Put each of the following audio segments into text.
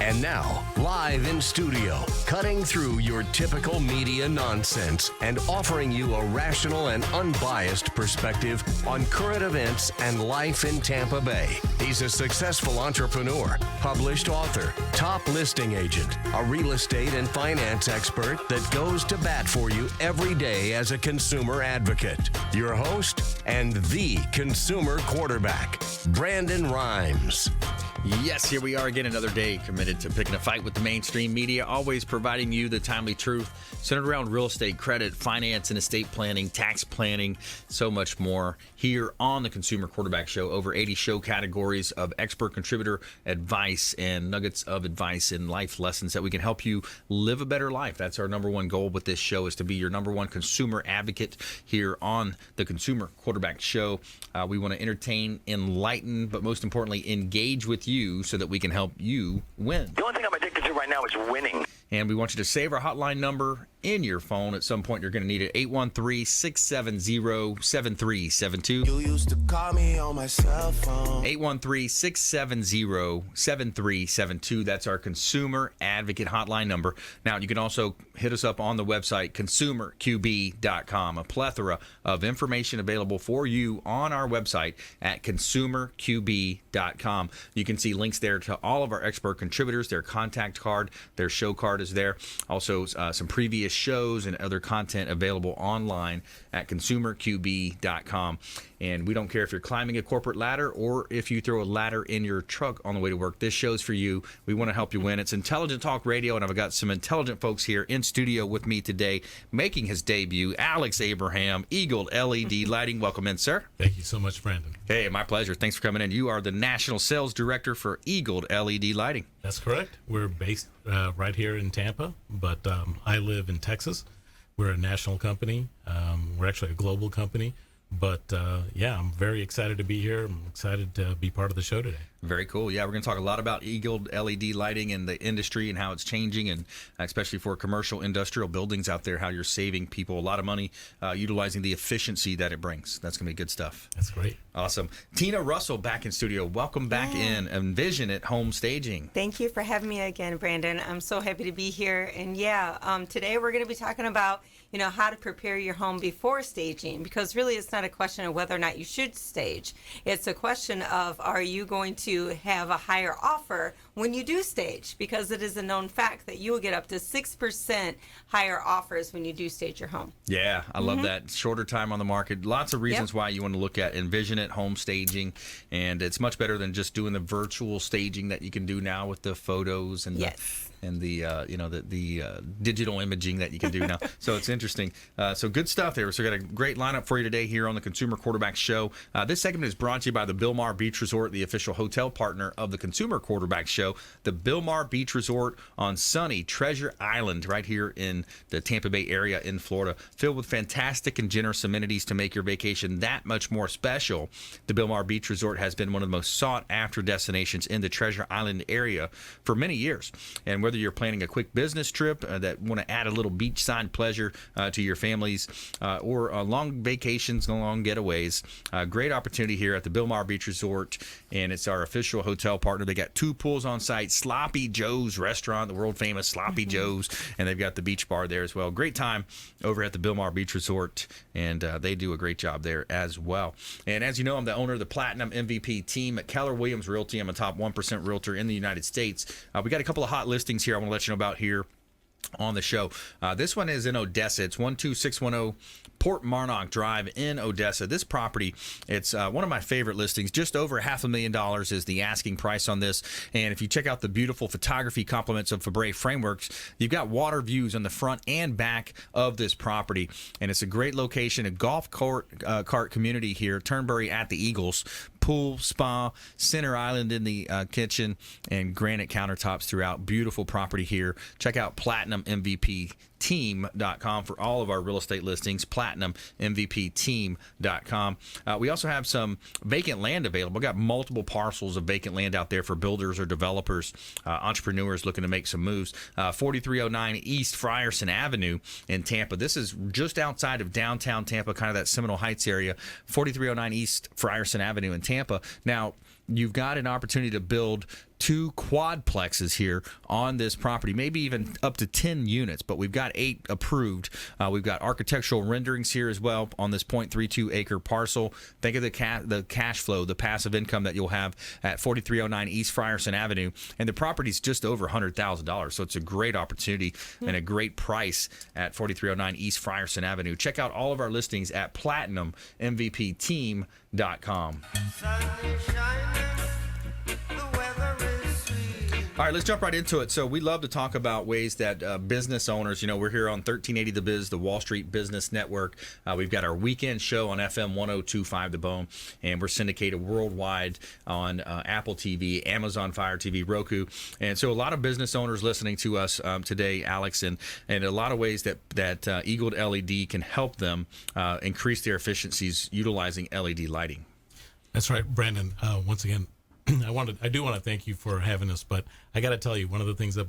And now, live in studio, cutting through your typical media nonsense and offering you a rational and unbiased perspective on current events and life in Tampa Bay. He's a successful entrepreneur, published author, top listing agent, a real estate and finance expert that goes to bat for you every day as a consumer advocate. Your host and the consumer quarterback, Brandon Rhymes. Yes, here we are again, another day committed to picking a fight with the mainstream media, always providing you the timely truth centered around real estate, credit, finance, and estate planning, tax planning, so much more here on the Consumer Quarterback Show. Over 80 show categories of expert contributor advice and nuggets of advice and life lessons that we can help you live a better life. That's our number one goal with this show, is to be your number one consumer advocate here on the Consumer Quarterback Show. We want to entertain, enlighten, but most importantly, engage with you so that we can help you win. The only thing I'm addicted to right now is winning. And we want you to save our hotline number in your phone. At some point, you're going to need it. 813-670-7372. You used to call me on my cell phone. 813-670-7372. That's our consumer advocate hotline number. Now, you can also hit us up on the website, consumerqb.com. A plethora of information available for you on our website at consumerqb.com. You can see links there to all of our expert contributors, their contact card, their show card is there. Also, some previous shows and other content available online at consumerqb.com. And we don't care if you're climbing a corporate ladder or if you throw a ladder in your truck on the way to work. This show's for you. We want to help you win. It's Intelligent Talk Radio, and I've got some intelligent folks here in studio with me today, making his debut, Alex Abraham, Eagle LED Lighting. Welcome in, sir. Thank you so much, Brandon. Hey, my pleasure. Thanks for coming in. You are the National Sales Director for Eagle LED Lighting. That's correct. We're based right here in Tampa, but I live in Texas. We're a national company. We're actually a global company. But, yeah, I'm very excited to be here. I'm excited to be part of the show today. Very cool. Yeah, we're going to talk a lot about Eagle LED lighting and the industry and how it's changing, and especially for commercial industrial buildings out there, how you're saving people a lot of money utilizing the efficiency that it brings. That's going to be good stuff. That's great. Awesome. Tina Russell back in studio. Welcome back in Envisionit Home Staging. Thank you for having me again, Brandon. I'm so happy to be here. And today we're going to be talking about, how to prepare your home before staging, because really it's not a question of whether or not you should stage. It's a question of, are you going to have a higher offer when you do stage? Because it is a known fact that you will get up to 6% higher offers when you do stage your home. Yeah, I love that. Shorter time on the market. Lots of reasons why you want to look at Envisionit Home Staging, and it's much better than just doing the virtual staging that you can do now with the photos and the digital imaging that you can do now. So it's interesting. So good stuff there. So we got a great lineup for you today here on the Consumer Quarterback Show. This segment is brought to you by the Bilmar Beach Resort, the official hotel partner of the Consumer Quarterback Show. The Bilmar Beach Resort on sunny Treasure Island right here in the Tampa Bay area in Florida, filled with fantastic and generous amenities to make your vacation that much more special. The Bilmar Beach Resort has been one of the most sought-after destinations in the Treasure Island area for many years. And whether you're planning a quick business trip that want to add a little beachside pleasure to your families or long vacations, long getaways, great opportunity here at the Bilmar Beach Resort, and it's our official hotel partner. They got 2 pools on site, Sloppy Joe's restaurant, the world famous Sloppy Joe's, and they've got the beach bar there as well. Great time over at the Bilmar Beach Resort, and they do a great job there as well. And as you know, I'm the owner of the Platinum MVP team at Keller Williams Realty. I'm a top 1% realtor in the United States. We got a couple of hot listings here I want to let you know about here on the show. This one is in Odessa. It's 12610 Port Marnock Drive in Odessa. This property, it's one of my favorite listings. Just over $500,000 is the asking price on this. And if you check out the beautiful photography compliments of Fabre Frameworks, you've got water views on the front and back of this property. And it's a great location, a golf cart community here, Turnberry at the Eagles. Pool, spa, center island in the kitchen, and granite countertops throughout. Beautiful property here. Check out PlatinumMVPTeam.com for all of our real estate listings. PlatinumMVPTeam.com. We also have some vacant land available. We've got multiple parcels of vacant land out there for builders or developers, entrepreneurs looking to make some moves. 4309 East Frierson Avenue in Tampa. This is just outside of downtown Tampa, kind of that Seminole Heights area. 4309 East Frierson Avenue in Tampa. Now, you've got an opportunity to build 2 quadplexes here on this property, maybe even up to 10 units, but we've got 8 approved. We've got architectural renderings here as well on this 0.32 acre parcel. Think of the cash flow, the passive income that you'll have at 4309 East Frierson Avenue. And the property's just over $100,000, so it's a great opportunity and a great price at 4309 East Frierson Avenue. Check out all of our listings at PlatinumMVPTeam.com. All right, let's jump right into it. So we love to talk about ways that business owners, we're here on 1380 The Biz, the Wall Street Business Network. We've got our weekend show on FM 102.5 The Bone, and we're syndicated worldwide on Apple TV, Amazon Fire TV, Roku. And so a lot of business owners listening to us today, Alex, and a lot of ways that Eagle LED can help them increase their efficiencies utilizing LED lighting. That's right, Brandon. Once again, I do want to thank you for having us, but I got to tell you, one of the things I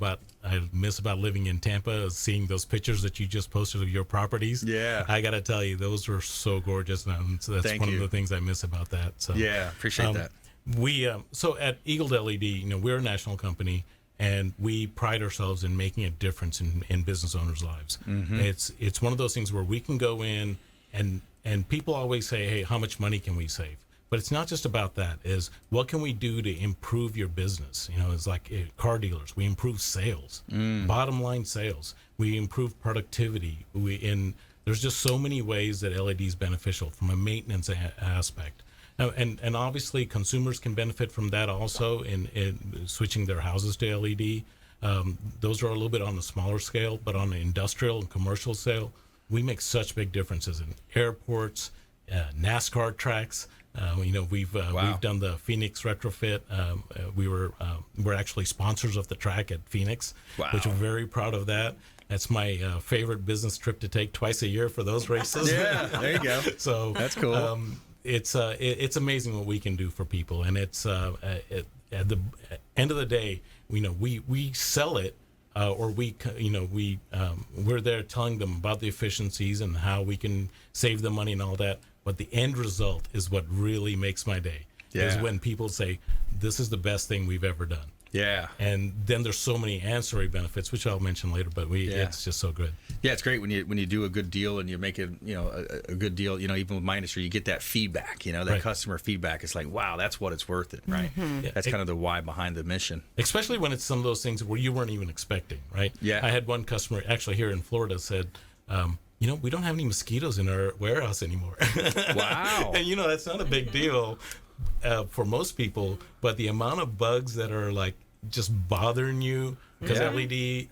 miss about living in Tampa is seeing those pictures that you just posted of your properties. Yeah. I got to tell you, those were so gorgeous. And so that's one of the things I miss about that. So, yeah, appreciate that. So at Eagle LED, we're a national company, and we pride ourselves in making a difference in business owners' lives. Mm-hmm. It's one of those things where we can go in, and people always say, hey, how much money can we save? But it's not just about that. Is what can we do to improve your business? It's like car dealers. We improve sales, bottom line sales. We improve productivity. There's just so many ways that LED is beneficial from a maintenance aspect. Now, and obviously consumers can benefit from that also in switching their houses to LED. Those are a little bit on the smaller scale, but on the industrial and commercial scale, we make such big differences in airports, NASCAR tracks. We've done the Phoenix retrofit. We're actually sponsors of the track at Phoenix, which we're very proud of that. That's my favorite business trip to take twice a year for those races. Yeah, there you go. So that's cool. It's amazing what we can do for people, and it's at the end of the day, we sell it. We're there telling them about the efficiencies and how we can save them money and all that. But the end result is what really makes my day. Yeah. Is when people say, this is the best thing we've ever done. Yeah. And then there's so many ancillary benefits, which I'll mention later, but it's just so good. Yeah, it's great when you do a good deal and you make it, a good deal, even with my industry, you get that feedback, that right. Customer feedback. It's like, wow, that's what it's worth it, right? Mm-hmm. Yeah. That's kind of the why behind the mission. Especially when it's some of those things where you weren't even expecting, right? Yeah. I had one customer actually here in Florida said, we don't have any mosquitoes in our warehouse anymore. Wow. And, that's not a big deal for most people, but the amount of bugs that are like just bothering you, because LED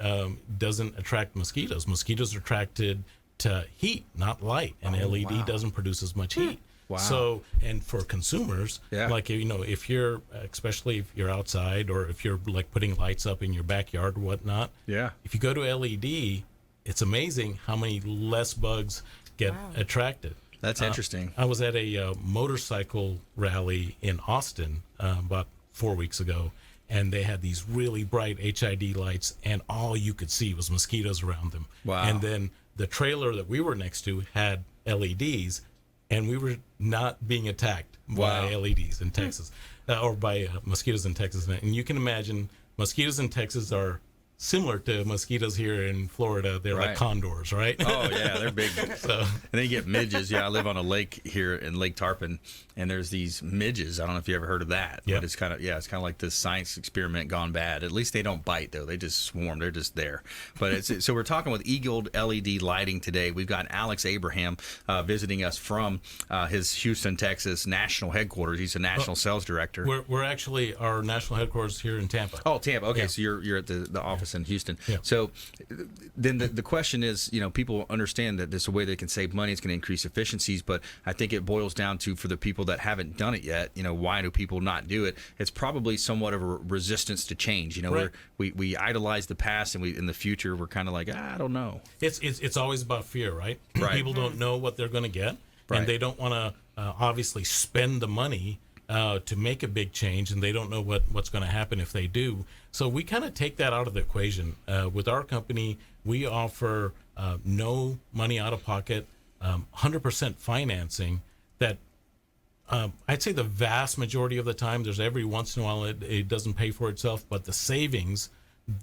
doesn't attract mosquitoes. Mosquitoes are attracted to heat, not light, and LED doesn't produce as much heat. Wow. So, and for consumers, like, if you're, especially if you're outside or if you're like putting lights up in your backyard or whatnot, if you go to LED, it's amazing how many less bugs get attracted. That's interesting. I was at a motorcycle rally in Austin about 4 weeks ago, and they had these really bright HID lights, and all you could see was mosquitoes around them. Wow. And then the trailer that we were next to had LEDs, and we were not being attacked by LEDs in Texas, or by mosquitoes in Texas. And you can imagine mosquitoes in Texas are similar to mosquitoes here in Florida. They're like condors, right? Oh, yeah, they're big. And then you get midges. Yeah, I live on a lake here in Lake Tarpon, and there's these midges. I don't know if you ever heard of that. Yep. But it's kind of like this science experiment gone bad. At least they don't bite, though. They just swarm. They're just there. But so we're talking with Eagle LED Lighting today. We've got Alex Abraham visiting us from his Houston, Texas national headquarters. He's a national sales director. We're actually our national headquarters here in Tampa. Oh, Tampa. Okay, so you're at the office in Houston. Yeah. So then the question is, people understand that there's a way they can save money. It's going to increase efficiencies, but I think it boils down to, for the people that haven't done it yet, why do people not do it? It's probably somewhat of a resistance to change. Right. We idolize the past, and in the future we're kind of like, I don't know. It's always about fear, right? People don't know what they're going to get, and they don't want to obviously spend the money to make a big change, and they don't know what's going to happen if they do. So we kind of take that out of the equation. With our company, we offer no money out of pocket, 100% financing that I'd say the vast majority of the time, there's every once in a while it doesn't pay for itself, but the savings,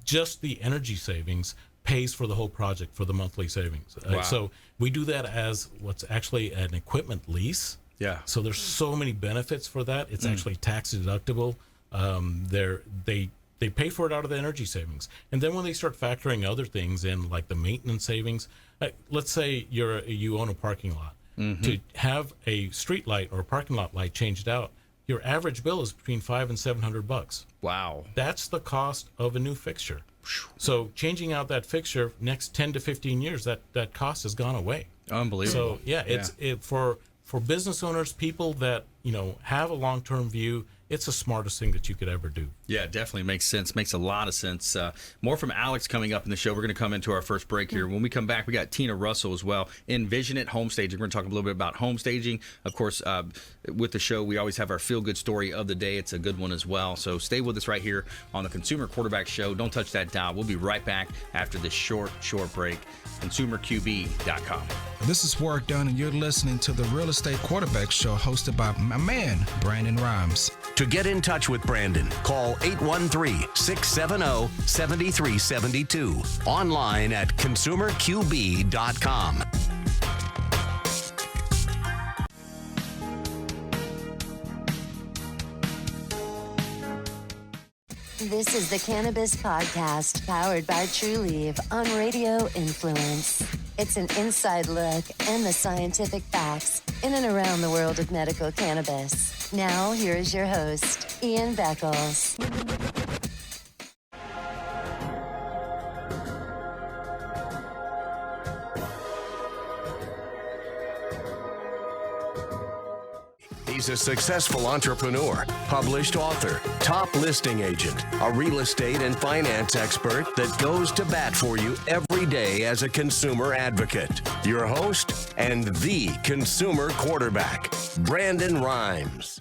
just the energy savings, pays for the whole project for the monthly savings. Wow. So we do that as what's actually an equipment lease. Yeah. So there's so many benefits for that. It's actually tax deductible. They pay for it out of the energy savings. And then when they start factoring other things in, like the maintenance savings, let's say you own a parking lot. To have a street light or a parking lot light changed out, your average bill is between $500 and $700. Wow. That's the cost of a new fixture. So changing out that fixture next 10 to 15 years, that cost has gone away. Unbelievable. So it for business owners, people that have a long-term view, it's the smartest thing that you could ever do. Yeah, it definitely makes sense. Makes a lot of sense. More from Alex coming up in the show. We're going to come into our first break here. When we come back, we got Tina Russell as well. Envisionit home staging. We're going to talk a little bit about home staging. Of course, with the show, we always have our feel-good story of the day. It's a good one as well. So stay with us right here on the Consumer Quarterback Show. Don't touch that dial. We'll be right back after this short break. ConsumerQB.com. This is Work Done, and you're listening to the Real Estate Quarterback Show hosted by my man, Brandon Rhymes. To get in touch with Brandon, call 813-670-7372. Online at ConsumerQB.com. This is the Cannabis Podcast, powered by TrueLeaf on Radio Influence. It's an inside look and the scientific facts in and around the world of medical cannabis. Now, here is your host, Ian Beckles. He's a successful entrepreneur, published author, top listing agent, a real estate and finance expert that goes to bat for you every day as a consumer advocate. Your host and the consumer quarterback, Brandon Rhymes.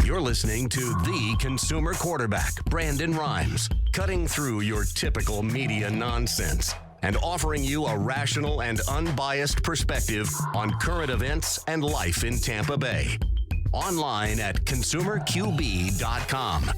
You're listening to the consumer quarterback, Brandon Rhymes, cutting through your typical media nonsense and offering you a rational and unbiased perspective on current events and life in Tampa Bay. Online at ConsumerQB.com.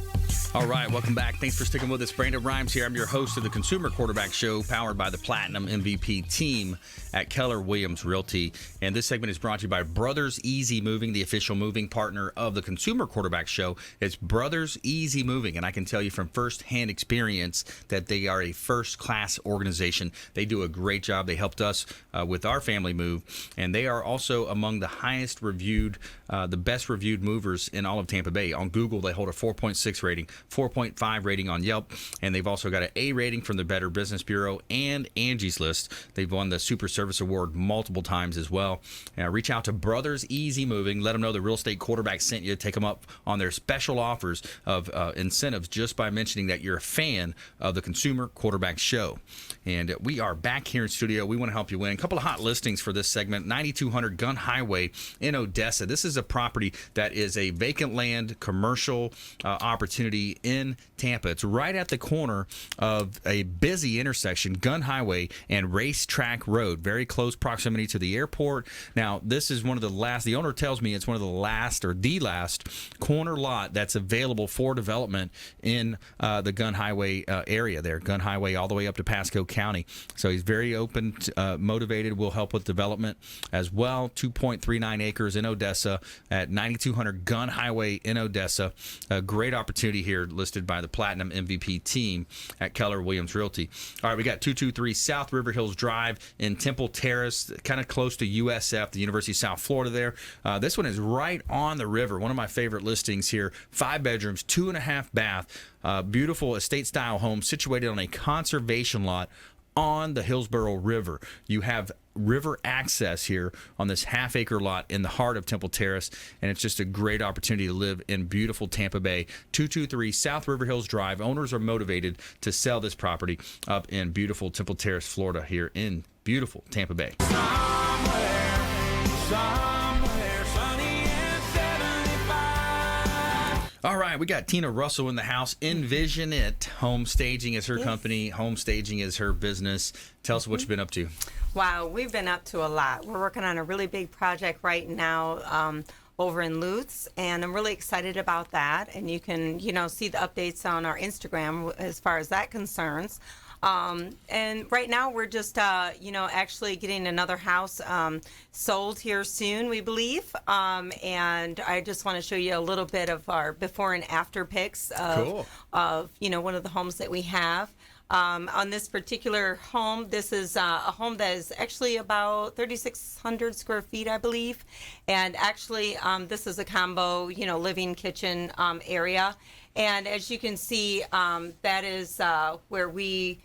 All right, welcome back. Thanks for sticking with us. Brandon Rhymes here. I'm your host of the Consumer Quarterback Show, powered by the Platinum MVP team at Keller Williams Realty. And this segment is brought to you by Brothers Easy Moving, the official moving partner of the Consumer Quarterback Show. It's Brothers Easy Moving, and I can tell you from firsthand experience that they are a first-class organization. They do a great job. They helped us with our family move, and they are also among the highest reviewed, the best reviewed movers in all of Tampa Bay. On Google, they hold a 4.6 rating. 4.5 rating on Yelp, and they've also got an A rating from the Better Business Bureau and Angie's List. They've won the Super Service Award multiple times as well. Reach out to Brothers Easy Moving. Let them know the Real Estate Quarterback sent you. Take them up on their special offers of incentives just by mentioning that you're a fan of the Consumer Quarterback Show. And we are back here in studio. We want to help you win. A couple of hot listings for this segment. 9200 Gun Highway in Odessa. This is a property that is a vacant land commercial opportunity in Tampa. It's right at the corner of a busy intersection, Gun Highway and Racetrack Road, very close proximity to the airport. Now, this is one of the last, the owner tells me it's one of the last or the last corner lot that's available for development in the Gun Highway area there, Gun Highway all the way up to Pasco County. So he's very open, motivated, will help with development as well. 2.39 acres in Odessa at 9200 Gun Highway in Odessa. A great opportunity here listed by the Platinum MVP team at Keller Williams Realty. All right, we got 223 South River Hills Drive in Temple Terrace, kind of close to USF, the University of South Florida there. This one is right on the river. One of my favorite listings here. 5 bedrooms, 2.5 bath, beautiful estate-style home situated on a conservation lot on the Hillsborough River. You have river access here on this half-acre lot in the heart of Temple Terrace, and it's just a great opportunity to live in beautiful Tampa Bay. 223 South River Hills Drive. Owners are motivated to sell this property up in beautiful Temple Terrace, Florida, here in beautiful Tampa Bay. All right, we got Tina Russell in the house. Envisionit Home Staging is her company. Home Staging is her business. Tell us what you've been up to. Wow, we've been up to a lot. We're working on a really big project right now over in Lutz, and I'm really excited about that. And you can, see the updates on our Instagram as far as that concerns. And right now we're just, actually getting another house sold here soon, we believe. And I just want to show you a little bit of our before and after pics of one of the homes that we have. On this particular home, this is a home that is actually about 3,600 square feet, I believe. And actually, this is a combo, living kitchen area. And as you can see, that is where we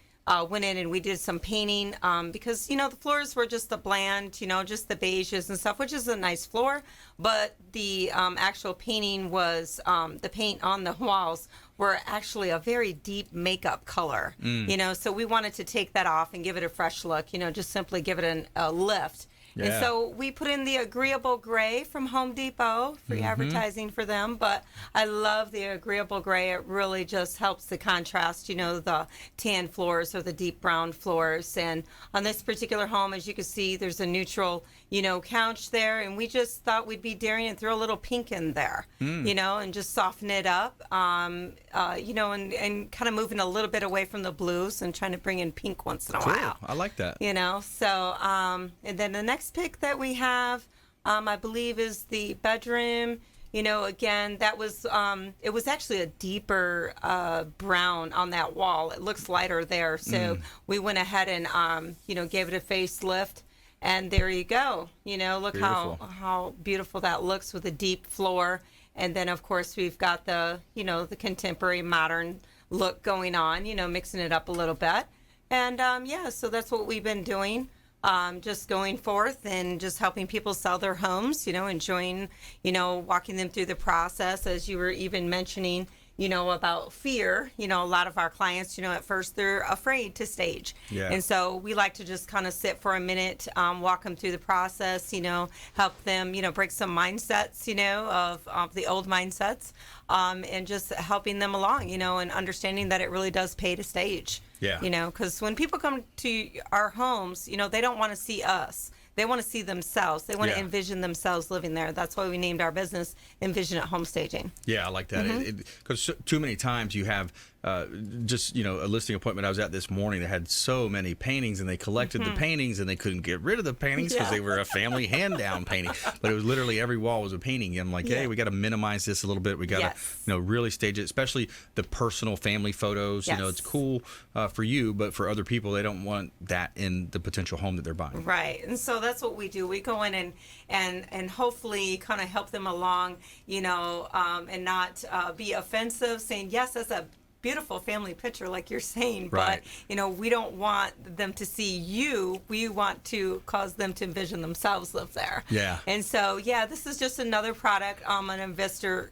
went in and we did some painting because, the floors were just the bland, just the beiges and stuff, which is a nice floor. But the actual painting was the paint on the walls were actually a very deep makeup color, so we wanted to take that off and give it a fresh look, just simply give it a lift. Yeah. And so we put in the agreeable gray from Home Depot, free advertising for them. But I love the agreeable gray. It really just helps the contrast, the tan floors or the deep brown floors. And on this particular home, as you can see, there's a neutral, couch there. And we just thought we'd be daring and throw a little pink in there, and just soften it up, and kind of moving a little bit away from the blues and trying to bring in pink once in a while. I like that. So, and then the next pick that we have, I believe, is the bedroom. Again, that was, it was actually a deeper brown on that wall. It looks lighter there. So we went ahead and, gave it a facelift. And there you go. Look how beautiful that looks with a deep floor. And then, of course, we've got the, the contemporary modern look going on, mixing it up a little bit. And, so that's what we've been doing. Just going forth and just helping people sell their homes, enjoying, walking them through the process, as you were even mentioning, about fear. A lot of our clients, at first they're afraid to stage. Yeah. And so we like to just kind of sit for a minute, walk them through the process, help them, break some mindsets, of the old mindsets, and just helping them along, and understanding that it really does pay to stage. Yeah. Because when people come to our homes, they don't want to see us. they want to see themselves. They want to Yeah. envision themselves living there. That's why we named our business Envisionit Home Staging. Yeah, I like that. Because too many times you have just, a listing appointment I was at this morning that had so many paintings, and they collected the paintings, and they couldn't get rid of the paintings because they were a family hand-down painting. But it was literally every wall was a painting. And I'm like, hey, we got to minimize this a little bit. We got to, really stage it, especially the personal family photos. Yes. It's cool for you, but for other people, they don't want that in the potential home that they're buying. Right. And so that's what we do. We go in and hopefully kind of help them along, and not be offensive, saying, yes, that's a beautiful family picture like you're saying, Right. but we don't want them to see you. We want to cause them to envision themselves live there. Yeah. And so this is just another product an investor's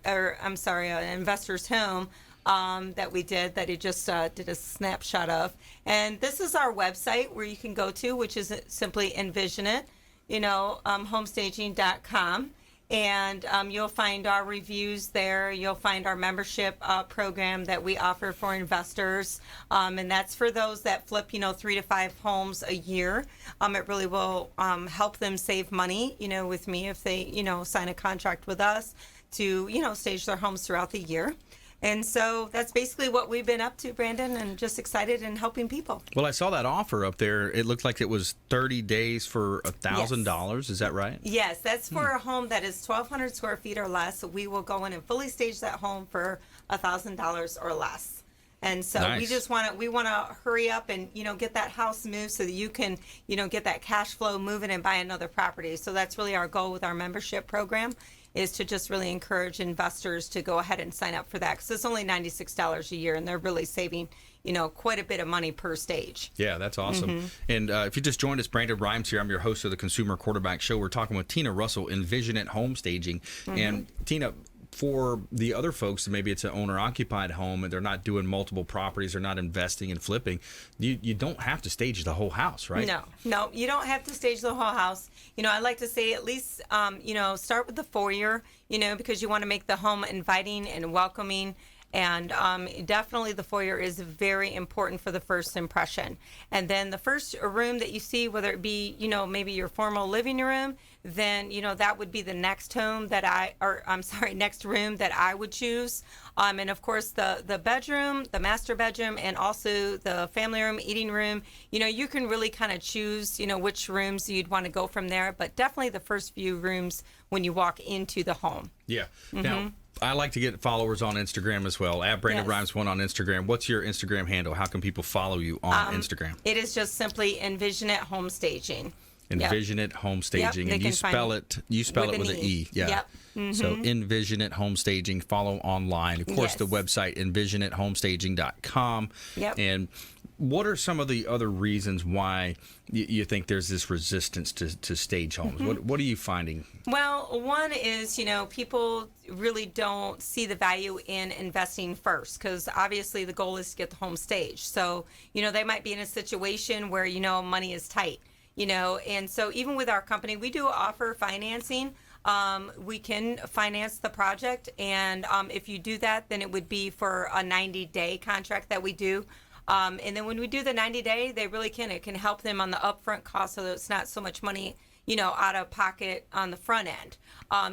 home that we did that he just did a snapshot of. And this is our website where you can go to, which is simply Envisionit, homestaging.com. And you'll find our reviews there. You'll find our membership program that we offer for investors. And that's for those that flip, 3 to 5 homes a year. It really will help them save money, with me if they, sign a contract with us to, stage their homes throughout the year. And so that's basically what we've been up to, Brandon, and just excited and helping people. Well, I saw that offer up there. It looked like it was 30 days for $1,000. Is that right? Yes, that's for a home that is 1,200 square feet or less. So we will go in and fully stage that home for $1,000 or less. And so Nice. we want to hurry up and, get that house moved so that you can, get that cash flow moving and buy another property. So that's really our goal with our membership program, is to just really encourage investors to go ahead and sign up for that, because it's only $96 a year, and they're really saving, quite a bit of money per stage. Yeah, that's awesome. And if you just joined us, Brandon Rhymes here. I'm your host of the Consumer Quarterback Show. We're talking with Tina Russell, Envisionit Home Staging. And Tina, for the other folks, maybe it's an owner-occupied home and they're not doing multiple properties, they're not investing and flipping, you don't have to stage the whole house, right? No, you don't have to stage the whole house. I like to say at least, start with the foyer, because you want to make the home inviting and welcoming. And definitely the foyer is very important for the first impression. And then the first room that you see, whether it be, maybe your formal living room, then, that would be the next next room that I would choose. And of course, the bedroom, the master bedroom, and also the family room, eating room, you can really kind of choose, which rooms you'd want to go from there. But definitely the first few rooms when you walk into the home. Yeah. Now, I like to get followers on Instagram as well. At Brandon Rhymes 1 on Instagram. What's your Instagram handle? How can people follow you on Instagram? It is just simply Envisionit Home Staging. Envisionit Home Staging, and you spell it with an E. Yeah. Yep. So Envisionit Home Staging. Follow online. Of course, the website envisionithomestaging.com. Yep. And what are some of the other reasons why you think there's this resistance to stage homes? What are you finding? Well, one is, people really don't see the value in investing first, because obviously the goal is to get the home staged. So, they might be in a situation where, money is tight. And so even with our company, we do offer financing. We can finance the project. And if you do that, then it would be for a 90-day contract that we do. And then when we do the 90-day, they really can. It can help them on the upfront cost so that it's not so much money, out of pocket on the front end.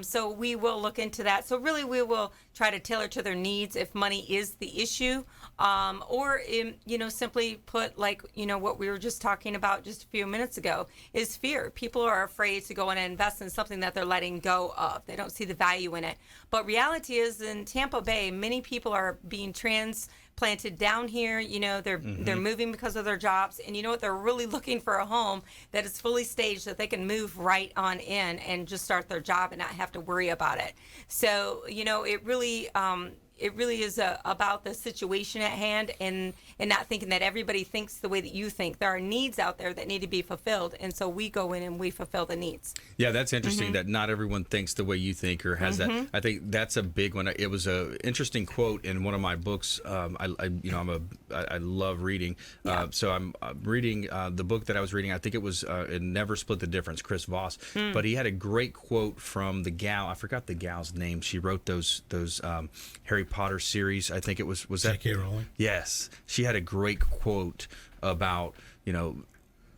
So we will look into that. So really we will try to tailor to their needs if money is the issue. Or, simply put, what we were just talking about just a few minutes ago, is fear. People are afraid to go in and invest in something that they're letting go of. They don't see the value in it. But reality is, in Tampa Bay, many people are being transplanted down here. They're moving because of their jobs. And you know what? They're really looking for a home that is fully staged that they can move right on in and just start their job and not have to worry about it. So, it really is about the situation at hand, and not thinking that everybody thinks the way that you think. There are needs out there that need to be fulfilled, and so we go in and we fulfill the needs. Yeah, that's interesting that not everyone thinks the way you think or has that. I think that's a big one. It was a interesting quote in one of my books. I love reading. So I'm reading the book that I was reading. I think it was Never Split the Difference, Chris Voss. But he had a great quote from the gal. I forgot the gal's name. She wrote those Harry Potter series. I think it was that J.K. Rowling. Yes, she had a great quote about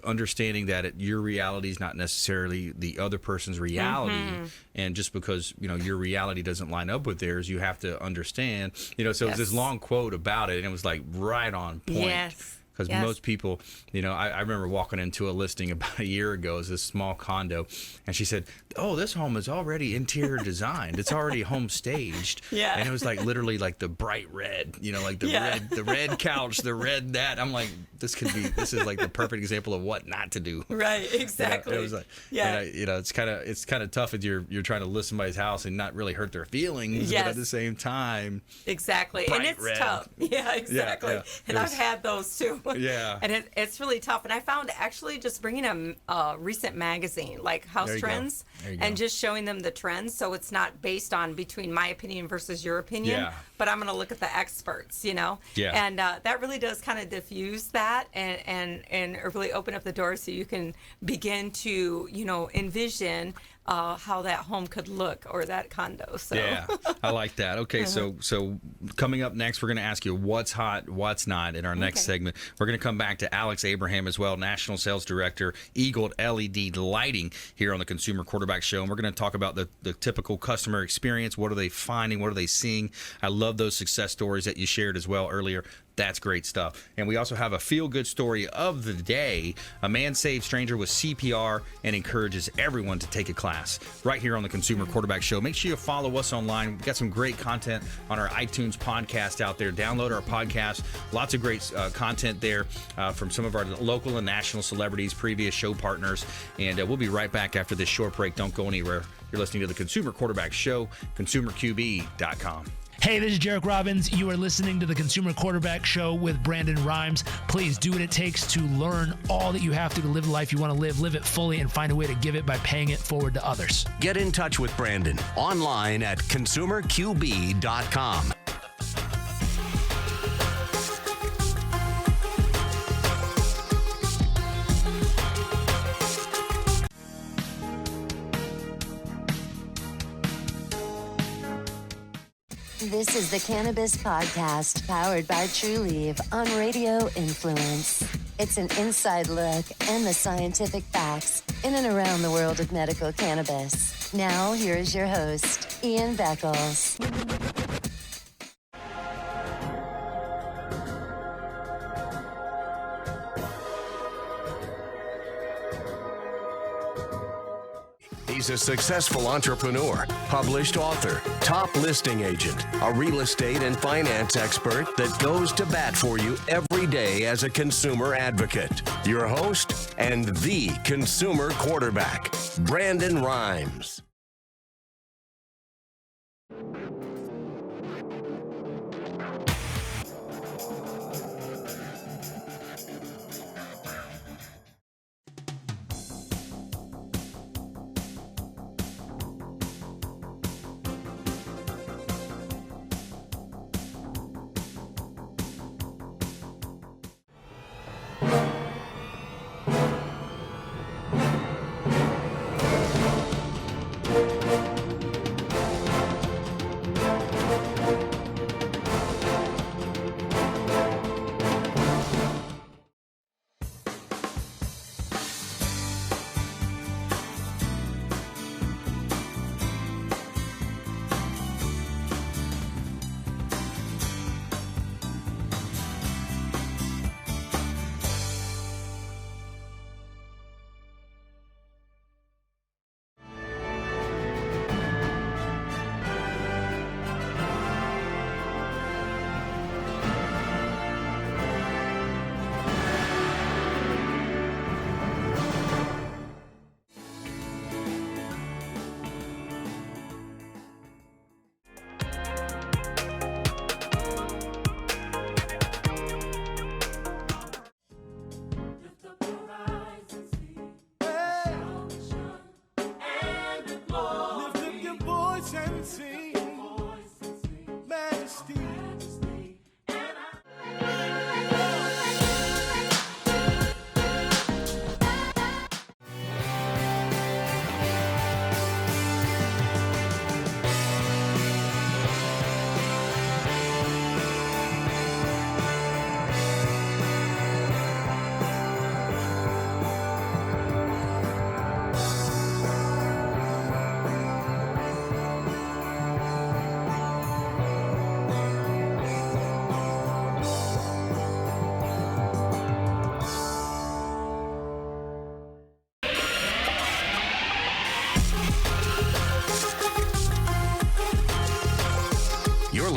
understanding that your reality is not necessarily the other person's reality, and just because your reality doesn't line up with theirs, you have to understand. So it was this long quote about it, and it was like right on point. Yes. Because most people, I remember walking into a listing about a year ago as this small condo, and she said, "Oh, this home is already interior designed. It's already home staged." Yeah. And it was like literally like the bright red, like the red couch, the red that. I'm like, this is like the perfect example of what not to do. Right. Exactly. It was like, it's kind of tough if you're trying to list somebody's house and not really hurt their feelings, but at the same time, exactly, and it's red. tough. Yeah, exactly. Yeah. And I've had those too. Yeah. And it's really tough. And I found actually just bringing a recent magazine like House Trends and just showing them the trends, so it's not based on between my opinion versus your opinion, but I'm going to look at the experts, Yeah. And that really does kind of diffuse that and really open up the door so you can begin to, envision how that home could look or that condo. So yeah, I like that. Okay, so coming up next, we're going to ask you what's hot, what's not in our next segment. We're going to come back to Alex Abraham as well, National Sales Director, EAG LED Lighting here on the Consumer Quarterback Show. And we're going to talk about the typical customer experience. What are they finding? What are they seeing? I love those success stories that you shared as well earlier. That's great stuff. And we also have a feel-good story of the day. A man saves stranger with CPR and encourages everyone to take a class right here on the Consumer Quarterback Show. Make sure you follow us online. We've got some great content on our iTunes podcast out there. Download our podcast. Lots of great content there from some of our local and national celebrities, previous show partners. And we'll be right back after this short break. Don't go anywhere. You're listening to the Consumer Quarterback Show, consumerqb.com. Hey, this is Jarek Robbins. You are listening to the Consumer Quarterback Show with Brandon Rhymes. Please do what it takes to learn all that you have to live the life you want to live it fully, and find a way to give it by paying it forward to others. Get in touch with Brandon online at consumerqb.com. This is the Cannabis Podcast, powered by Trulieve on Radio Influence. It's an inside look and the scientific facts in and around the world of medical cannabis. Now, here is your host, Ian Beckles. He's a successful entrepreneur, published author, top listing agent, a real estate and finance expert that goes to bat for you every day as a consumer advocate. Your host and the consumer quarterback, Brandon Rhymes.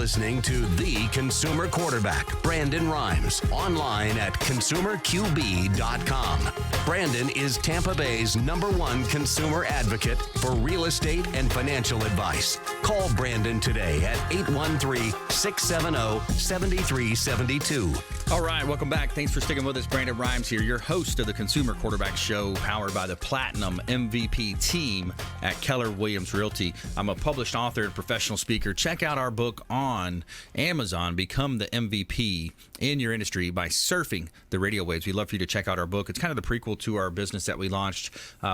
listening to the consumer quarterback, Brandon Rhymes, online at consumerqb.com. Brandon is Tampa Bay's #1 consumer advocate for real estate and financial advice. Call Brandon today at 813-670-7372. All right, welcome back. Thanks for sticking with us. Brandon Rhymes here, your host of the Consumer Quarterback Show, powered by the Platinum MVP team at Keller Williams Realty. I'm a published author and professional speaker. Check out our book on Amazon, Become the MVP in Your Industry by Surfing the Radio Waves. We'd love for you to check out our book. It's kind of the prequel to our business that we launched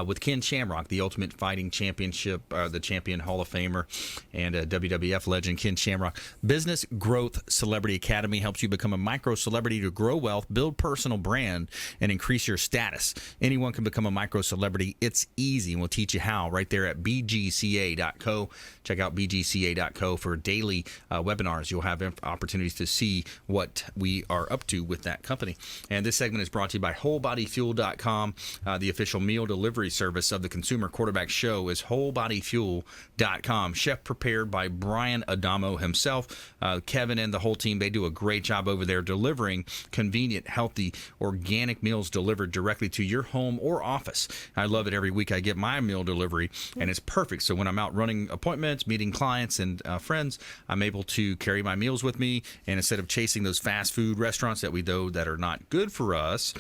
with Ken Shamrock, the Ultimate Fighting Championship, the Champion Hall of Famer, and WWF legend Ken Shamrock. Business Growth Celebrity Academy helps you become a micro celebrity to grow wealth, build personal brand, and increase your status. Anyone can become a micro celebrity. It's easy, and we'll teach you how right there at bgca.co. Check out bgca.co for daily webinars. You'll have opportunities to see what we are up to with that company. And this segment is brought to you by wholebodyfuel.com. The official meal delivery service of the Consumer Quarterback Show is wholebodyfuel.com. Chef prepared by Brian Adamo himself. Kevin and the whole team, they do a great job over there delivering convenient, healthy, organic meals delivered directly to your home or office. I love it. Every week I get my meal delivery, and it's perfect. So when I'm out running appointments, meeting clients and friends, I'm able to carry my meals with me, and instead of chasing those fast food restaurants that we know that are not good for us,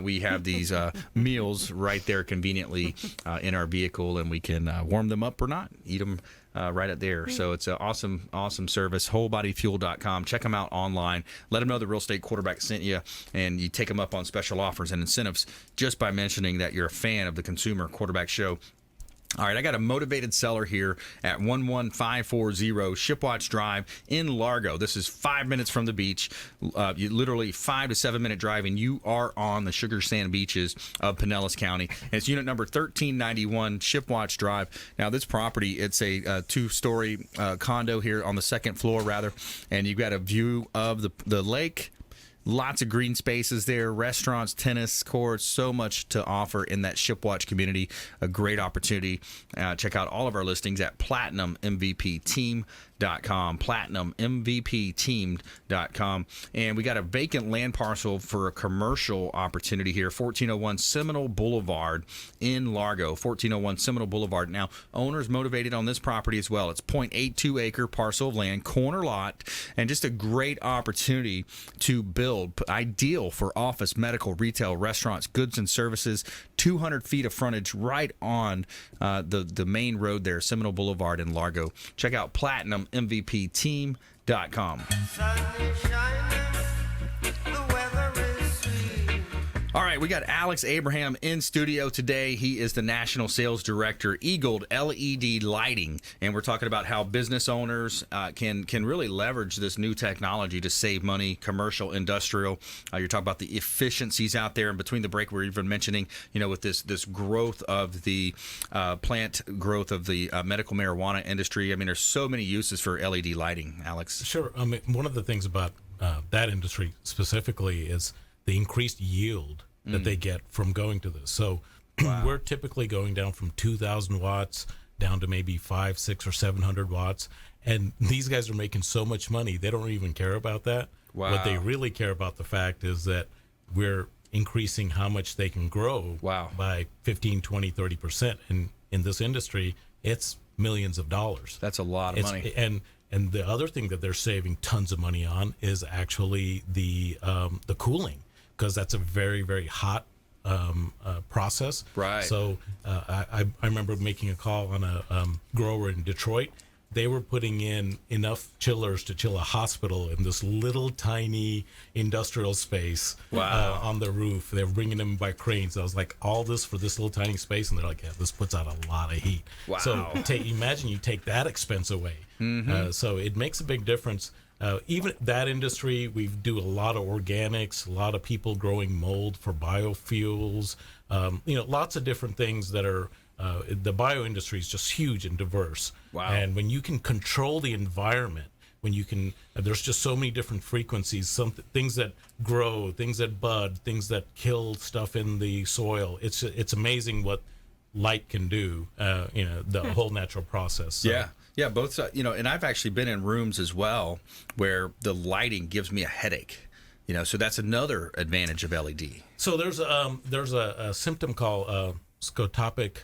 we have these meals right there conveniently in our vehicle, and we can warm them up or not, eat them right up there. So it's an awesome service. Wholebodyfuel.com. Check them out online. Let them know the real estate quarterback sent you, and you take them up on special offers and incentives just by mentioning that you're a fan of the Consumer Quarterback Show. All right, I got a motivated seller here at 11540 Shipwatch Drive in Largo. This is 5 minutes from the beach, literally 5 to 7 minute drive, and you are on the sugar sand beaches of Pinellas County. And it's unit number 1391 Shipwatch Drive. Now, this property, it's a two-story condo here on the second floor, rather, and you've got a view of the lake. Lots of green spaces there, restaurants, tennis courts, so much to offer in that Shipwatch community. A great opportunity. Check out all of our listings at PlatinumMVPTeam.com, PlatinumMVPTeam.com. And we got a vacant land parcel for a commercial opportunity here, 1401 Seminole Boulevard in Largo, 1401 Seminole Boulevard. Now, owners motivated on this property as well. It's 0.82 acre parcel of land, corner lot, and just a great opportunity to build. Ideal for office, medical, retail, restaurants, goods and services. 200 feet of frontage right on the main road there, Seminole Boulevard in Largo. Check out PlatinumMVPTeam.com. All right, we got Alex Abraham in studio today. He is the National Sales Director, EAG LED Lighting, and we're talking about how business owners can really leverage this new technology to save money, commercial, industrial. You're talking about the efficiencies out there, and between the break, we're even mentioning, with this growth of the plant growth of the medical marijuana industry. I mean, there's so many uses for LED lighting, Alex. Sure. I mean, one of the things about that industry specifically is the increased yield that they get from going to this. So we're typically going down from 2,000 watts down to maybe 500, 600, or 700 watts. And these guys are making so much money, they don't even care about that. Wow. What they really care about the fact is that we're increasing how much they can grow by 15, 20, 30%. And in this industry, it's millions of dollars. That's a lot of money. And the other thing that they're saving tons of money on is actually the cooling, because that's a very, very hot process. Right. So I remember making a call on a grower in Detroit. They were putting in enough chillers to chill a hospital in this little tiny industrial space on the roof. They were bringing them by cranes. I was like, all this for this little tiny space? And they're like, yeah, this puts out a lot of heat. Wow. So imagine you take that expense away. So it makes a big difference. Even that industry, we do a lot of organics, a lot of people growing mold for biofuels, lots of different things that are, the bio industry is just huge and diverse. Wow. And when you can control the environment, when you can, there's just so many different frequencies, some things that grow, things that bud, things that kill stuff in the soil. It's amazing what light can do, the whole natural process. So. Yeah, Yeah, both sides. And I've actually been in rooms as well where the lighting gives me a headache. So that's another advantage of LED. So there's a symptom called scotopic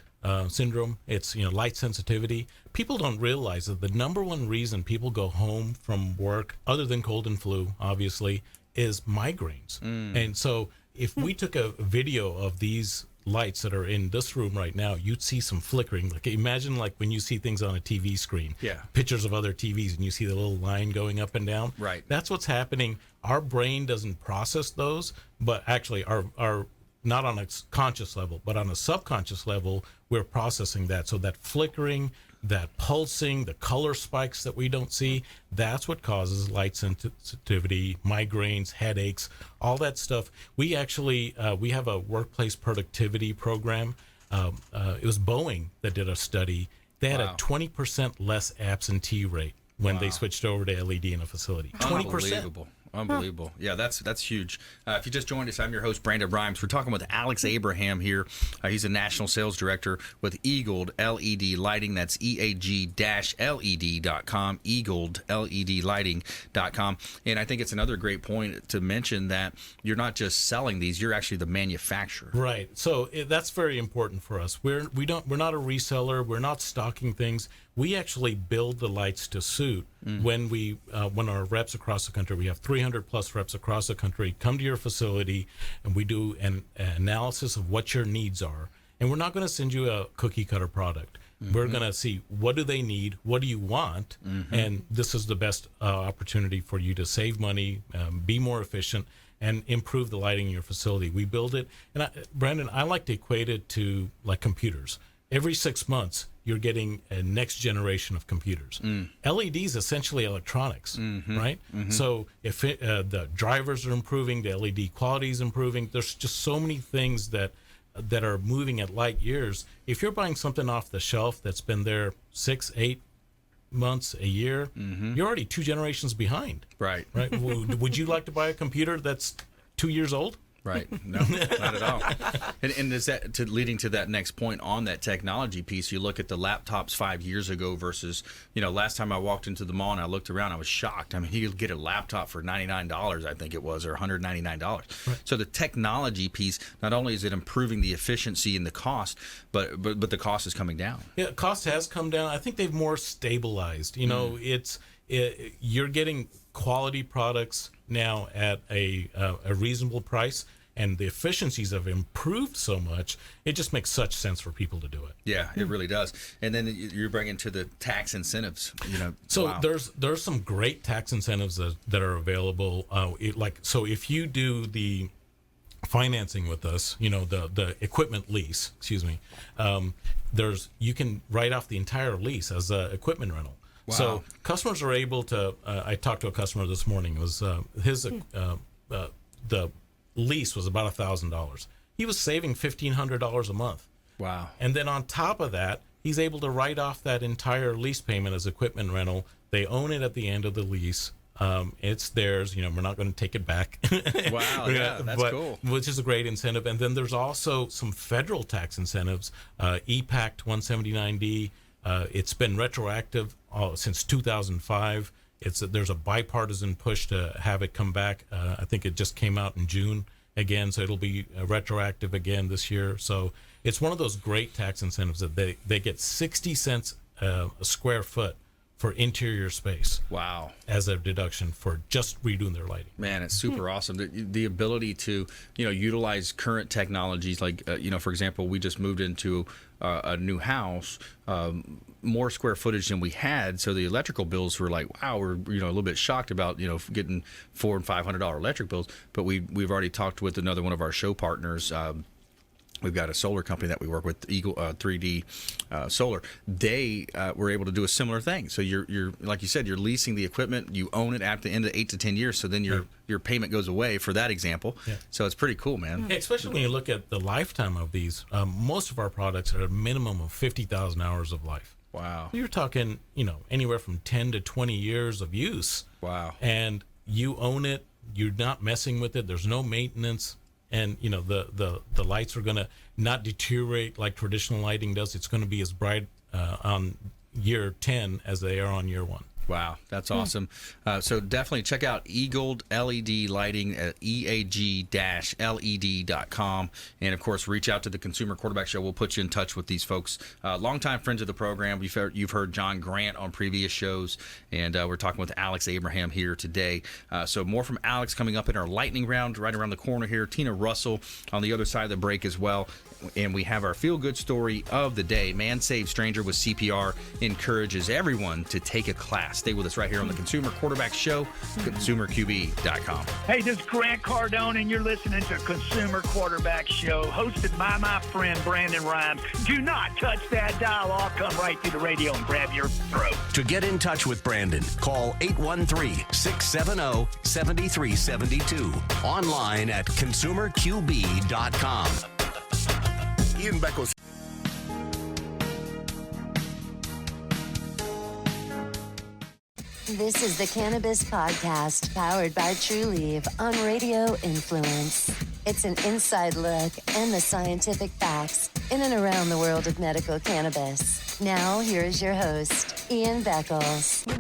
syndrome. It's light sensitivity. People don't realize that the number one reason people go home from work, other than cold and flu, obviously, is migraines. And so if we took a video of these lights that are in this room right now, you'd see some flickering. Like imagine like when you see things on a TV screen, pictures of other TVs, and you see the little line going up and down. Right. That's what's happening. Our brain doesn't process those, but actually our not on a conscious level, but on a subconscious level, we're processing that. So that flickering, that pulsing, the color spikes that we don't see, that's what causes light sensitivity, migraines, headaches, all that stuff. We actually, we have a workplace productivity program. It was Boeing that did a study. They had a 20% less absentee rate when they switched over to LED in a facility. 20%. Unbelievable. Yeah, that's huge. If you just joined us, I'm your host, Brandon Rhymes. We're talking with Alex Abraham here. He's a national sales director with EAG LED Lighting. That's EAG-LED.com, EAG-LED-lighting.com. And I think it's another great point to mention that you're not just selling these, you're actually the manufacturer. Right. So that's very important for us. We're not a reseller. We're not stocking things. We actually build the lights to suit. When our reps across the country, we have 300 plus reps across the country, come to your facility, and we do an analysis of what your needs are. And we're not going to send you a cookie cutter product. We're going to see what do they need, what do you want, and this is the best opportunity for you to save money, be more efficient, and improve the lighting in your facility. We build it, and Brandon, I like to equate it to like computers. Every 6 months, you're getting a next generation of computers. LED is essentially electronics, right? So if the drivers are improving, the LED quality is improving, there's just so many things that are moving at light years. If you're buying something off the shelf that's been there 6, 8 months, a year, you're already 2 generations behind. Right. Would you like to buy a computer that's 2 years old? Right. No, not at all. And is that leading to that next point on that technology piece? You look at the laptops 5 years ago versus, last time I walked into the mall and I looked around, I was shocked. I mean, you could get a laptop for $99, I think it was, or $199. Right. So the technology piece, not only is it improving the efficiency and the cost, but the cost is coming down. Yeah, cost has come down. I think they've more stabilized. You're getting quality products now at a reasonable price, and the efficiencies have improved so much, it just makes such sense for people to do it. Yeah, it really does. And then you're bringing to the tax incentives. So wow. there's some great tax incentives that are available. So if you do the financing with us, the equipment lease, you can write off the entire lease as a equipment rental. Wow. So customers are able to. I talked to a customer this morning. It was the lease was about $1,000. He was saving $1,500 a month. Wow! And then on top of that, he's able to write off that entire lease payment as equipment rental. They own it at the end of the lease. It's theirs. We're not going to take it back. Wow, yeah, that's cool. Which is a great incentive. And then there's also some federal tax incentives. EPAC 179D. It's been retroactive since 2005. There's a bipartisan push to have it come back. I think it just came out in June again, so it'll be retroactive again this year. So it's one of those great tax incentives that they get 60 cents a square foot for interior space. Wow. As a deduction for just redoing their lighting. Man, it's super awesome. The ability to, utilize current technologies like, for example, we just moved into a new house, more square footage than we had. So the electrical bills were like, wow, we're, a little bit shocked about, getting $400 and $500 electric bills. But we've already talked with another one of our show partners, we've got a solar company that we work with, Eagle 3D Solar. They were able to do a similar thing. So you're like you said, you're leasing the equipment, you own it at the end of 8 to 10 years. So then your payment goes away for that example. Yeah. So it's pretty cool, man. Yeah, especially when you look at the lifetime of these. Most of our products are a minimum of 50,000 hours of life. Wow. You're talking, anywhere from 10 to 20 years of use. Wow. And you own it. You're not messing with it. There's no maintenance. And the lights are going to not deteriorate like traditional lighting does. It's going to be as bright on year 10 as they are on year 1. Wow, that's awesome. So definitely check out EAG LED lighting at EAG-LED.com. And, of course, reach out to the Consumer Quarterback Show. We'll put you in touch with these folks. Longtime friends of the program. You've heard John Grant on previous shows, and we're talking with Alex Abraham here today. So more from Alex coming up in our lightning round right around the corner here. Tina Russell on the other side of the break as well. And we have our feel-good story of the day. Man Saved Stranger with CPR encourages everyone to take a class. Stay with us right here on the Consumer Quarterback Show, consumerqb.com. Hey, this is Grant Cardone, and you're listening to Consumer Quarterback Show, hosted by my friend Brandon Rhymes. Do not touch that dial. I'll come right through the radio and grab your throat. To get in touch with Brandon, call 813-670-7372. Online at consumerqb.com. Ian Beckles. This is the Cannabis Podcast, powered by True Leaf on Radio Influence. It's an inside look and the scientific facts in and around the world of medical cannabis. Now, here is your host, Ian Beckles.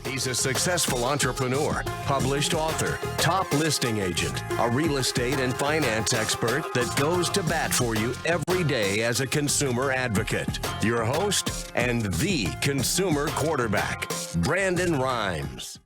He's a successful entrepreneur, published author, top listing agent, a real estate and finance expert that goes to bat for you every day as a consumer advocate. Your host and the consumer quarterback, Brandon Rhymes.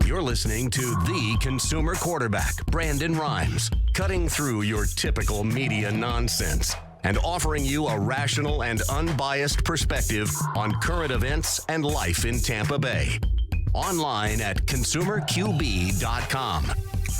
You're listening to the consumer quarterback, Brandon Rhymes, cutting through your typical media nonsense and offering you a rational and unbiased perspective on current events and life in Tampa Bay. Online at consumerqb.com.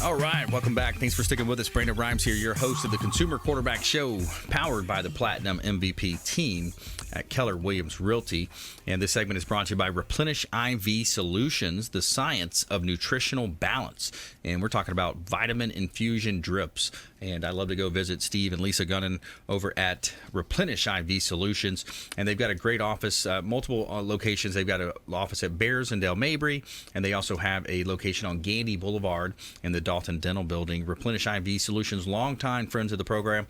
All right, welcome back. Thanks for sticking with us. Brandon Rhymes here, your host of the Consumer Quarterback Show, powered by the Platinum MVP team at Keller Williams Realty. And this segment is brought to you by Replenish IV Solutions, the science of nutritional balance. And we're talking about vitamin infusion drips. And I love to go visit Steve and Lisa Gunnan over at Replenish IV Solutions. And they've got a great office, multiple locations. They've got an office at Bears and Del Mabry, and they also have a location on Gandy Boulevard in the Dalton Dental Building. Replenish IV Solutions, longtime friends of the program.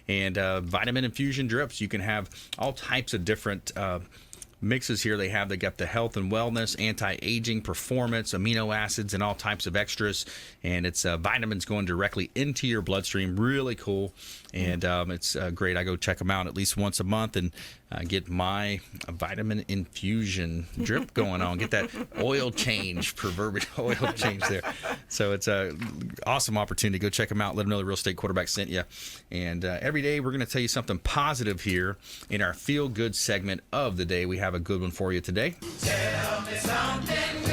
And vitamin infusion drips. You can have all types of different mixes here. They got the health and wellness, anti-aging, performance, amino acids, and all types of extras. And it's vitamins going directly into your bloodstream. Really cool. And it's great. I go check them out at least once a month. And get my vitamin infusion drip going on, get that oil change, proverbial oil change there. So it's a awesome opportunity. Go check them out. Let them know the Real Estate Quarterback sent you. And every day we're going to tell you something positive here in our Feel Good segment of the day. We have a good one for you today. Tell me something good.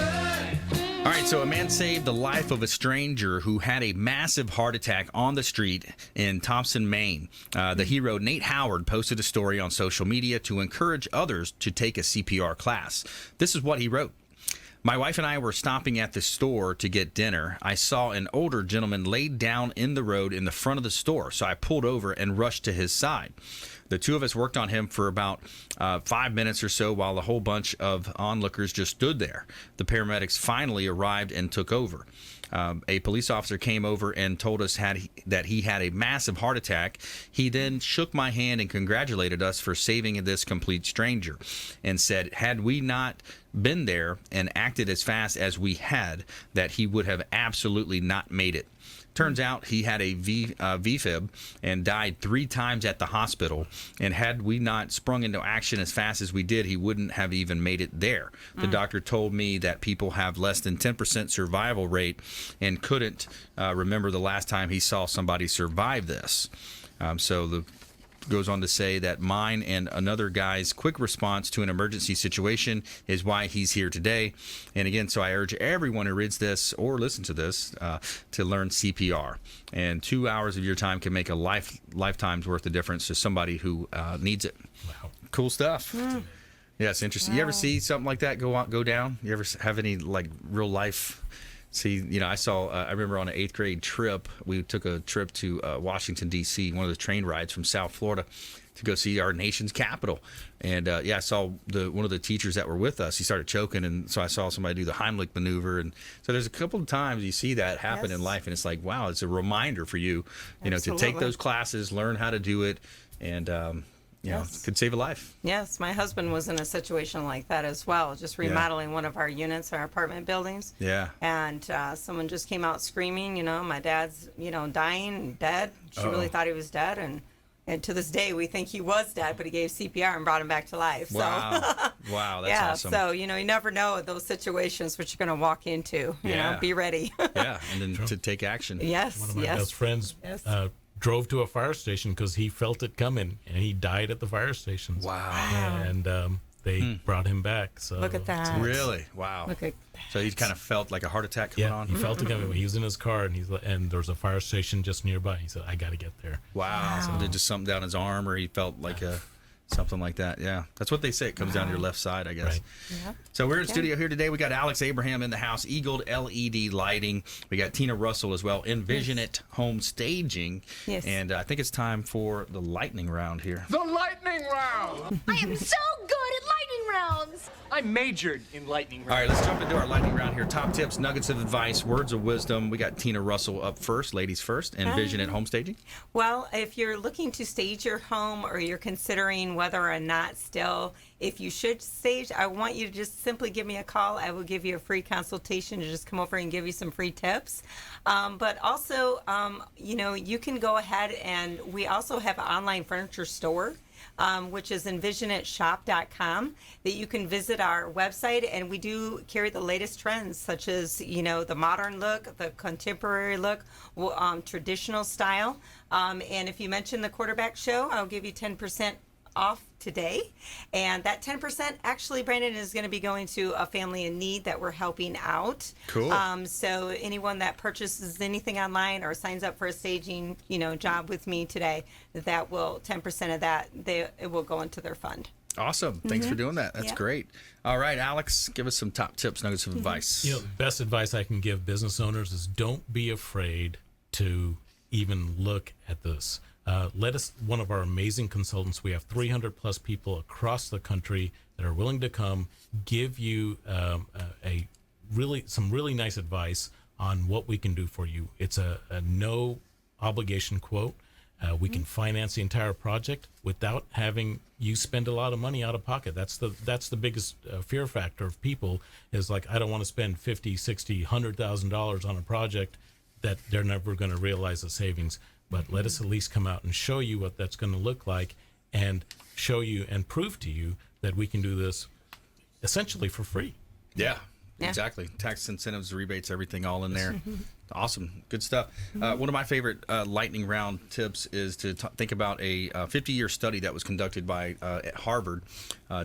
All right, so a man saved the life of a stranger who had a massive heart attack on the street in Thompson, Maine. The hero, Nate Howard, posted a story on social media to encourage others to take a CPR class. This is what he wrote. My wife and I were stopping at the store to get dinner. I saw an older gentleman laid down in the road in the front of the store, so I pulled over and rushed to his side. The two of us worked on him for about 5 minutes or so while a whole bunch of onlookers just stood there. The paramedics finally arrived and took over. A police officer came over and told us that he had a massive heart attack. He then shook my hand and congratulated us for saving this complete stranger and said, had we not been there and acted as fast as we had, that he would have absolutely not made it. Turns out he had a VFib and died 3 times at the hospital. And had we not sprung into action as fast as we did, he wouldn't have even made it there. The doctor told me that people have less than 10% survival rate and couldn't remember the last time he saw somebody survive this. Goes on to say that mine and another guy's quick response to an emergency situation is why he's here today. And again, so I urge everyone who reads this or listen to this to learn CPR. And 2 hours of your time can make a lifetime's worth of difference to somebody who needs it. Wow. Cool stuff. Yeah, it's interesting. Wow. You ever see something like that go down? You ever have any like real life? See, I remember on an 8th grade trip, we took a trip to Washington, D.C., one of the train rides from South Florida to go see our nation's capital. And, I saw one of the teachers that were with us. He started choking, and so I saw somebody do the Heimlich maneuver. And so there's a couple of times you see that happen in life, and it's like, wow, it's a reminder for you, to take those classes, learn how to do it, and it could save a life. Yes, my husband was in a situation like that as well, just remodeling one of our units, our apartment buildings. Yeah. And someone just came out screaming, my dad's, dying, dead. She really thought he was dead. And to this day, we think he was dead, but he gave CPR and brought him back to life. Wow. Wow, that's awesome. So, you never know those situations which you're going to walk into. Be ready. Yeah, and then to take action. Yes, One of my best friends drove to a fire station because he felt it coming, and he died at the fire station. Wow. And they brought him back. So look at that. Really? Wow. Look at so he kind of felt like a heart attack coming on? He felt it coming. He was in his car, and there was a fire station just nearby. He said, I got to get there. Wow. So did just something down his arm, or he felt like something like that. Yeah. That's what they say. It comes down your left side, I guess. Right. Yeah. So we're in studio here today. We got Alex Abraham in the house, EAG LED lighting. We got Tina Russell as well, Envisionit home staging. Yes. And I think it's time for the lightning round here. The lightning round! I am so good at lightning rounds! I majored in lightning rounds. All right, let's jump into our lightning round here. Top tips, nuggets of advice, words of wisdom. We got Tina Russell up first, ladies first, Envisionit home staging. Well, if you're looking to stage your home or you're considering whether or not still, if you should stage, I want you to just simply give me a call. I will give you a free consultation to just come over and give you some free tips. But also, you can go ahead and we also have an online furniture store. Which is envisionitshop.com, that you can visit our website, and we do carry the latest trends such as the modern look, the contemporary look, traditional style, and if you mention the Quarterback Show, I'll give you 10% off today, and that 10% actually, Brandon, is going to be going to a family in need that we're helping out. Cool. So anyone that purchases anything online or signs up for a staging job with me today, that will 10% of that it will go into their fund. Awesome. Thanks for doing that. That's great. All right, Alex, give us some top tips, nuggets of advice. The best advice I can give business owners is don't be afraid to even look at this. Let us, one of our amazing consultants, we have 300 plus people across the country that are willing to come give you some really nice advice on what we can do for you. It's a no obligation quote. We can finance the entire project without having you spend a lot of money out of pocket. That's the biggest fear factor of people is like, I don't want to spend $50, $60, $100,000 on a project that they're never going to realize the savings. But let us at least come out and show you what that's going to look like. and show you and prove to you that we can do this essentially for free. Yeah. Exactly. Tax incentives, rebates, everything all in there. Awesome. Good stuff. One of my favorite lightning round tips is to think about a 50-year study that was conducted by at Harvard.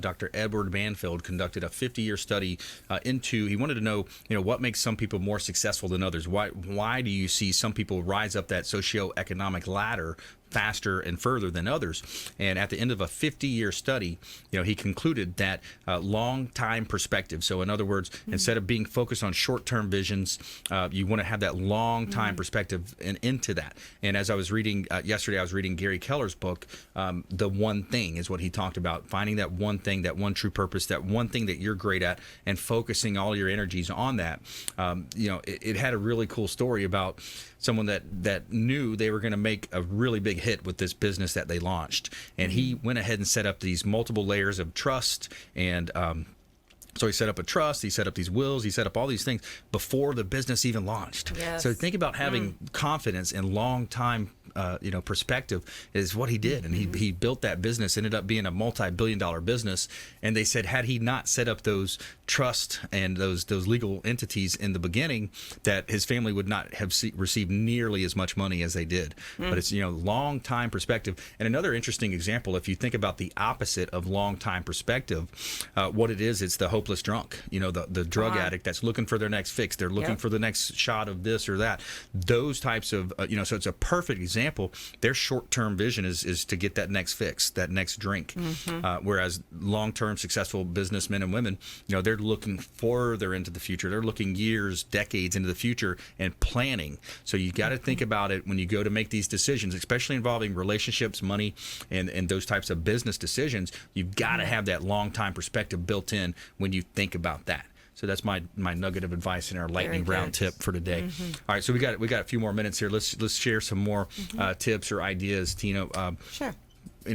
Dr. Edward Manfield conducted a 50-year study he wanted to know, what makes some people more successful than others? Why do you see some people rise up that socioeconomic ladder faster and further than others? And at the end of a 50-year study, he concluded that long time perspective. So in other words, instead of being focused on short-term visions, you want to have that long time perspective and into that. And as I was reading yesterday, I was reading Gary Keller's book, The One Thing is what he talked about, finding that one thing, that one true purpose, that one thing that you're great at, and focusing all your energies on that. It had a really cool story about someone that knew they were going to make a really big hit with this business that they launched. And he went ahead and set up these multiple layers of trust. And so he set up a trust, he set up these wills, he set up all these things before the business even launched. Yes. So think about having confidence and long time perspective is what he did. And he built that business, ended up being a multi-billion-dollar business. And they said, had he not set up those trust and those legal entities in the beginning, that his family would not have received nearly as much money as they did. But it's, long time perspective. And another interesting example, if you think about the opposite of long time perspective, what it is, it's the hopeless drunk, the drug addict that's looking for their next fix. They're looking for the next shot of this or that. Those types of, so it's a perfect example. Their short-term vision is to get that next fix, that next drink. Whereas long-term successful businessmen and women, they're looking further into the future. They're looking years, decades into the future and planning. So you got to think about it when you go to make these decisions, especially involving relationships, money, and those types of business decisions. You've got to have that long-time perspective built in when you think about that. So that's my nugget of advice in our lightning round tip for today. All right, so we got a few more minutes here. Let's share some more tips or ideas, Tina. Sure.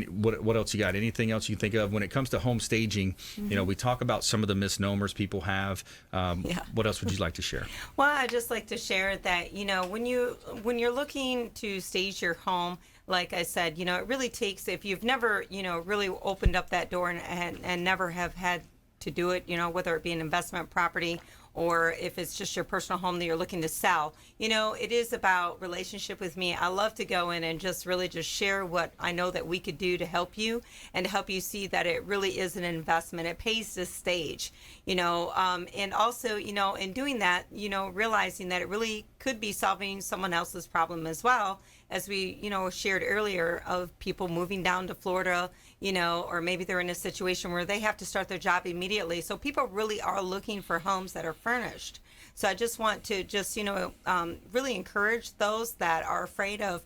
What else you got? Anything else you think of when it comes to home staging? We talk about some of the misnomers people have. What else would you like to share? Well, I'd just like to share that when you're looking to stage your home, like I said, it really takes, if you've never really opened up that door and never have had to do it, whether it be an investment property or if it's just your personal home that you're looking to sell, it is about relationship with me. I love to go in and just really just share what I know that we could do to help you and to help you see that it really is an investment. It pays to stage, and also, in doing that, realizing that it really could be solving someone else's problem as well, as we, shared earlier, of people moving down to Florida, or maybe they're in a situation where they have to start their job immediately. So people really are looking for homes that are furnished. So I just want to really encourage those that are afraid of,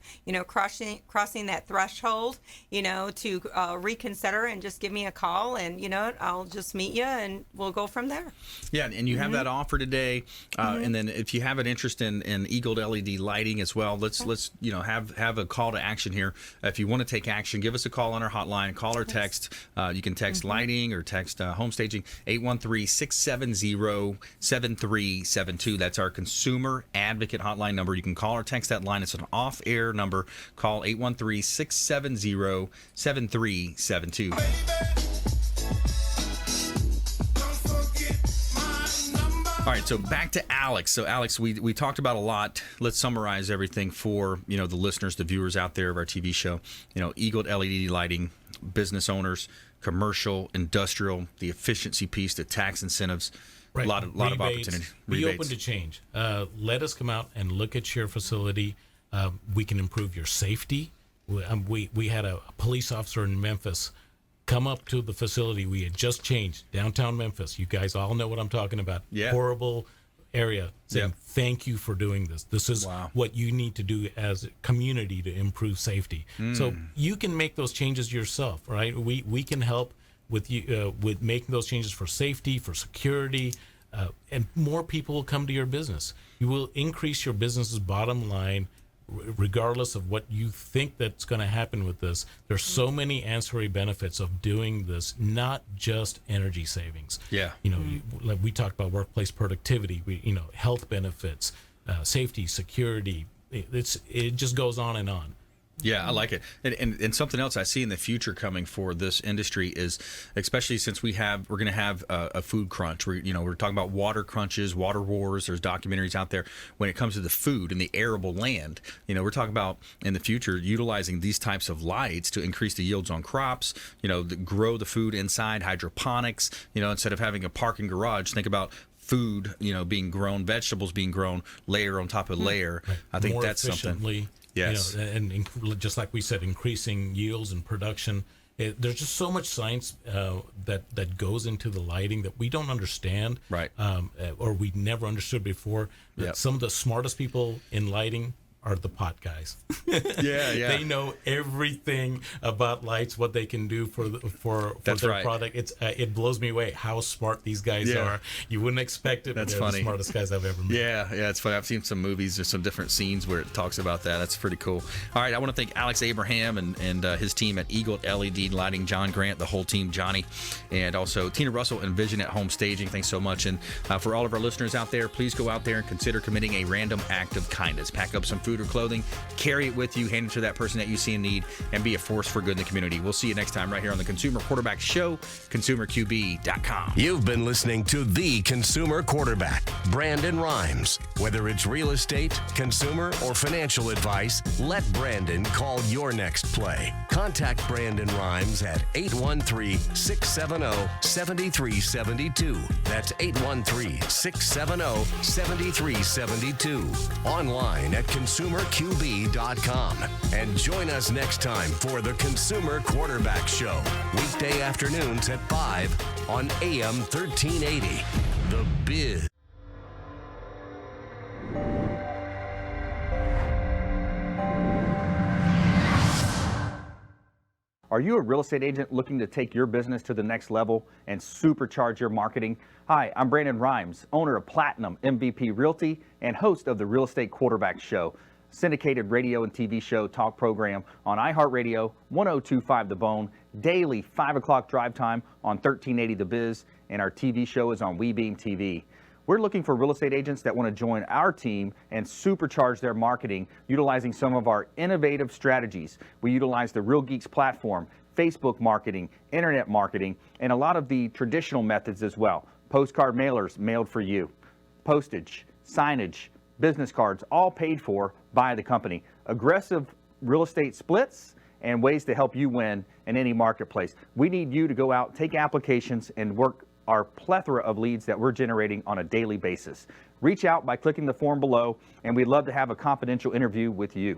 crossing that threshold, to reconsider and just give me a call, and, I'll just meet you and we'll go from there. Yeah, and you have that offer today. And then if you have an interest in EAG LED lighting as well, let's have a call to action here. If you want to take action, give us a call on our hotline, call or text. You can text lighting or text home staging, 813-670-7372. That's our consumer advocate hotline number. You can call or text that line. It's an off-air number. Call 813-670-7372. All right, so back to Alex. So, Alex, we talked about a lot. Let's summarize everything for, the listeners, the viewers out there of our TV show. EAG LED lighting, business owners, commercial, industrial, the efficiency piece, the tax incentives. Right. A lot of opportunity. Be open to change. Let us come out and look at your facility. We can improve your safety. We had a police officer in Memphis come up to the facility. We had just changed downtown Memphis. You guys all know what I'm talking about. Yeah. Horrible area. Saying thank you for doing this. This is what you need to do as a community to improve safety. So you can make those changes yourself, right? We can help with you with making those changes for safety, for security, and more people will come to your business. You will increase your business's bottom line, regardless of what you think that's going to happen with this. There's so many ancillary benefits of doing this, not just energy savings. Yeah. Like we talked about workplace productivity, health benefits, safety, security. It just goes on and on. Yeah, I like it. And something else I see in the future coming for this industry is, especially since we're going to have a food crunch. We're talking about water crunches, water wars. There's documentaries out there when it comes to the food and the arable land. We're talking about in the future utilizing these types of lights to increase the yields on crops. Grow the food inside, hydroponics. Instead of having a parking garage, think about food, being grown, vegetables being grown layer on top of layer. Right. I think More that's efficiently. something. Yes. And just like we said, increasing yields and production. There's just so much science that goes into the lighting that we don't understand, right? Or we never understood before. Yep. Some of the smartest people in lighting are the pot guys. Yeah. They know everything about lights, what they can do for their right. product. It blows me away how smart these guys are. You wouldn't expect it, That's but they're funny. the smartest guys I've ever met. Yeah, it's funny. I've seen some movies. There's some different scenes where it talks about that. That's pretty cool. All right, I want to thank Alex Abraham and his team at EAG LED Lighting, John Grant, the whole team, Johnny, and also Tina Russell and Envisionit Home Staging. Thanks so much. And for all of our listeners out there, please go out there and consider committing a random act of kindness. Pack up some food or clothing, carry it with you, hand it to that person that you see in need, and be a force for good in the community. We'll see you next time right here on the Consumer Quarterback Show, consumerqb.com. You've been listening to the Consumer Quarterback, Brandon Rhymes. Whether it's real estate, consumer, or financial advice, let Brandon call your next play. Contact Brandon Rhymes at 813-670-7372. That's 813-670-7372. Online at consumerqb.com. And join us next time for the Consumer Quarterback Show. Weekday afternoons at 5 on AM 1380. The Biz. Are you a real estate agent looking to take your business to the next level and supercharge your marketing? Hi, I'm Brandon Rhymes, owner of Platinum MVP Realty and host of the Real Estate Quarterback Show, syndicated radio and TV show talk program on iHeartRadio, 1025 The Bone, daily 5 o'clock drive time on 1380 The Biz, and our TV show is on WeBeam TV. We're looking for real estate agents that want to join our team and supercharge their marketing utilizing some of our innovative strategies. We utilize the Real Geeks platform, Facebook marketing, internet marketing, and a lot of the traditional methods as well. Postcard mailers mailed for you, postage, signage, business cards, all paid for by the company. Aggressive real estate splits and ways to help you win in any marketplace. We need you to go out, take applications, and work our plethora of leads that we're generating on a daily basis. Reach out by clicking the form below, and we'd love to have a confidential interview with you.